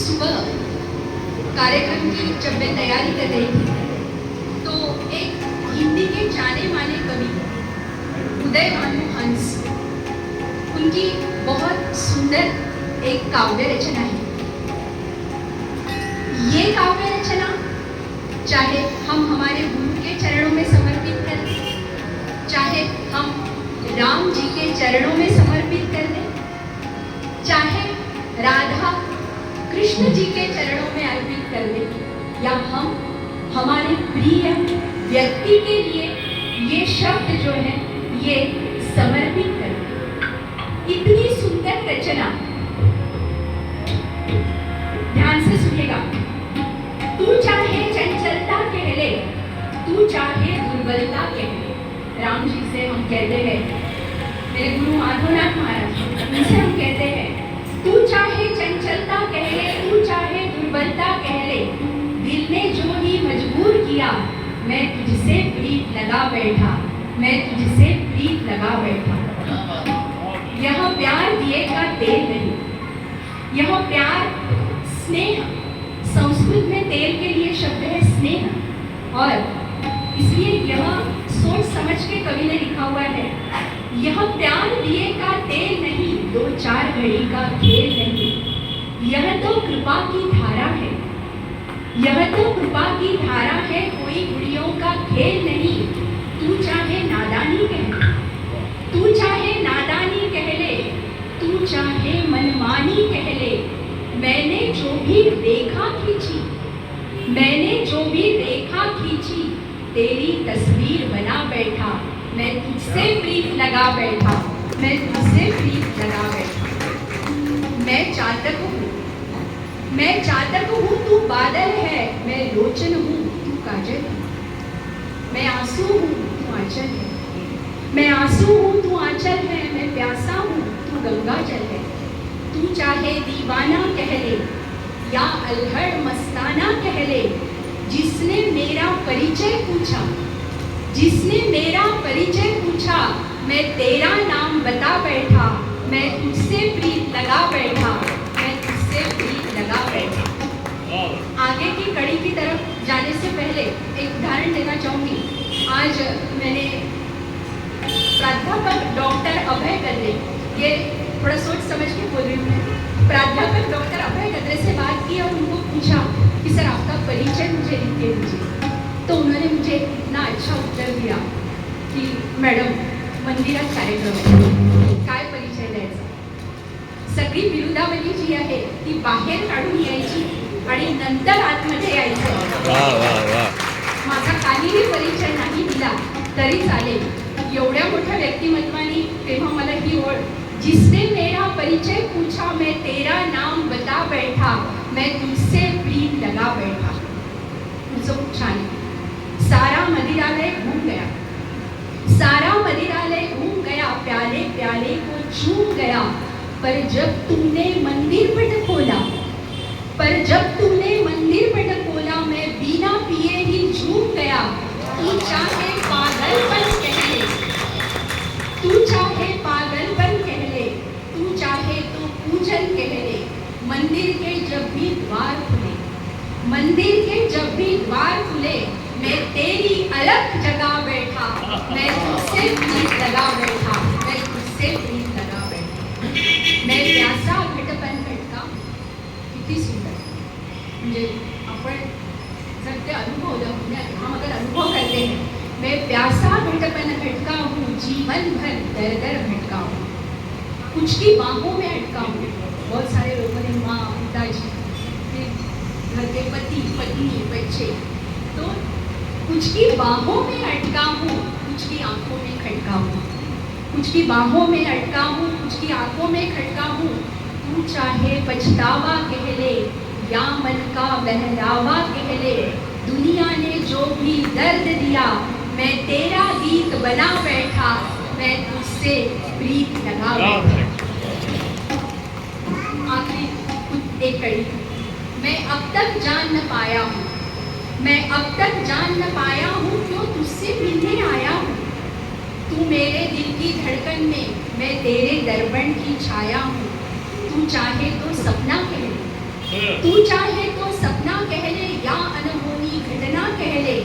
सुबह कार्यक्रम की जब मैं तैयारी कर रही थी तो एक हिंदी के जाने माने कवि उदय भानु हंस, उनकी बहुत सुंदर एक काव्य रचना है। ये काव्य रचना चाहे हम हमारे गुरु के चरणों में समर्पित कर दें, चाहे हम राम जी के चरणों में समर्पित कर दें, चाहे राधा कृष्ण जी के चरणों में अर्पित कर दें, या हम हमारे प्रिय व्यक्ति के लिए ये शब्द जो है ये समर्पित कर दें। इतनी सुंदर रचना, ध्यान से सुनिएगा। तू चाहे चंचलता कह ले, तू चाहे दुर्बलता कह ले। राम जी से हम कहते हैं, मेरे गुरु माधवनाथ महाराज, उनसे हम कहते हैं, तू चाहे चंचलता कह ले, तू चाहे दुर्बलता कह ले, दिल ने जो ही मजबूर किया, मैं तुझसे प्रीत लगा बैठा, मैं तुझसे प्रीत लगा बैठा। यह प्यार दिए का तेल नहीं, यह प्यार स्नेह, संस्कृत में तेल के लिए शब्द है स्नेह, और इसलिए यह सोच समझ के कवि ने लिखा हुआ है, यह प्यार दिए का तेल नहीं, दो चार घड़ी का खेल नहीं, यह तो कृपा की धारा है, यह तो कृपा की धारा है, कोई गुड़ियों का खेल नहीं। तू चाहे नादानी कह ले, तू चाहे नादानी कह ले, तू चाहे मनमानी कह ले, मैंने जो भी रेखा खींची, मैंने जो भी रेखा खींची, तेरी तस्वीर बना बैठा, मैं तुझसे प्रीत लगा बैठा, मैं तुझसे प्रीत लगा बैठा। मैं चातक हूँ, मैं चातक हूँ, तू बादल है, मैं लोचन हूँ, तू काजल है। मैं आंसू हूँ, तू आंचल है, मैं आंसू हूँ, तू आंचल है, मैं प्यासा हूँ, तू गंगा जल है। तू चाहे दीवाना कह ले या अल्हड़ मस्ताना कह ले, जिसने मेरा परिचय पूछा, जिसने मेरा परिचय पूछा, मैं तेरा नाम बता बैठा, मैं तुझसे प्रीत लगा बैठा, मैं तुझसे प्रीत लगा बैठा। आगे की कड़ी की तरफ जाने से पहले एक उदाहरण देना चाहूँगी। आज मैंने प्राध्यापक डॉक्टर अभय गद्रे, ये थोड़ा सोच समझ के बोल रही हूँ मैं, प्राध्यापक डॉक्टर अभय गद्रे से बात की और उनको पूछा कि सर आपका परिचय मुझे लिख के दीजिए। तो उन्होंने मुझे इतना अच्छा उत्तर दिया की मॅडम मंदिरात कार्यक्रम आहे, काय परिचय द्यायचा, सगळी बिरुदावली जी आहे ती बाहेर काढून यायची आणि नंतर आतमध्ये यायचं। माझा काहीही परिचय नाही दिला तरी चालेल, एवढ्या मोठ्या व्यक्तिमत्वानी तेव्हा मला ही ओळ, जिसने मेरा परिचय पूछा, मैं तेरा नाम बता बैठा, मैं तुझसे प्रीत लगा बैठा। तुझं खूप छान आहे। सारा मदिरालय घूम गया, सारा मदिरालय घूम गया, प्याले प्याले को चूम गया, पर जब तुमने मंदिर पट खोला, पर जब तुमने मंदिर पट खोला, मैं बिना पिए ही झूम गया। तू चाहे पागलपन कह ले, तू चाहे पागलपन कह ले, तू चाहे तो पूजन कह ले, मंदिर के जब भी द्वार खुले, मंदिर के जब भी द्वार खुले, मैं तेरी अलग जगा बैठा, मैं तुझसे प्रीत लगा बैठा, मैं तुझसे प्रीत लगा बैठा। मैं प्यासा घटपन घटका, किती सुंदर, म्हणजे आपण जर ते अनुभवलं, हम अगर अनुभव करते हैं, मैं प्यासा घटपन घटका हूँ, जीवन भर दर दर भटका हूँ, कुछ की बाहों में अटका हूँ। बहुत सारे लोगों ने माँ पिताजी, घर के पति पत्नी बच्चे, तो कुछ की बाहों में अटका हूँ, कुछ की आंखों में खटका हूँ, कुछ की बाहों में अटका हूँ, कुछ की आंखों में खटका हूँ। तू चाहे पछतावा कह ले या मन का बहलावा कह ले, दुनिया ने जो भी दर्द दिया, मैं तेरा गीत बना बैठा, मैं तुझसे प्रीत लगा बैठा। आखिरी एक कड़ी, मैं अब तक जान न पाया हूँ, मैं अब तक जान न पाया हूँ, क्यों तुझसे मिलने आया हूँ। तू मेरे दिल की धड़कन में, मैं तेरे दर्पण की छाया हूँ। तू चाहे तो सपना कह ले, तू चाहे तो सपना कह ले या अनहोनी घटना कह ले,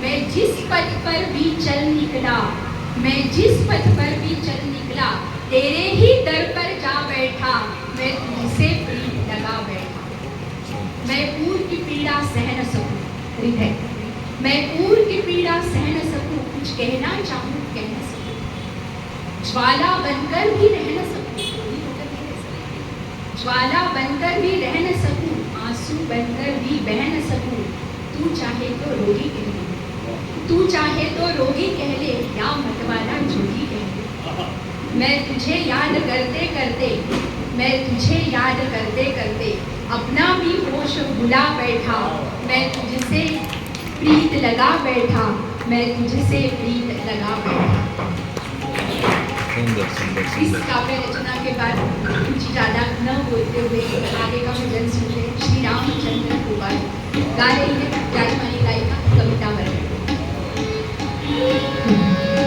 मैं जिस पथ पर भी चल निकला, मैं जिस पथ पर भी चल निकला, तेरे ही दर पर जा बैठा, मैं तुझसे प्रीत लगा बैठा। मैं पूर्व की पीड़ा सह न सकूं, हृदय, मैं पूर्व की पीड़ा सह न सकूं, कुछ कहना चाहूं कह न सकूं, ज्वाला बनकर भी रह न सकूं, ज्वाला बनकर भी रह न सकूं, आंसू बनकर भी बह न सकूं, तू चाहे तो रोगी कह ले, तू चाहे तो रोगी कह ले या मतवाला जोगी कह ले। मैं तुझे याद करते करते, मैं तुझे याद करते करते अपना भी होश भुला बैठा, मैं तुझसे प्रीत लगा बैठा, मैं तुझसे प्रीत लगा बैठा। सुंदर सुंदर इस सुंदर। काव्य रचना के बाद कुछ ज़्यादा न बोलते हुए आगे का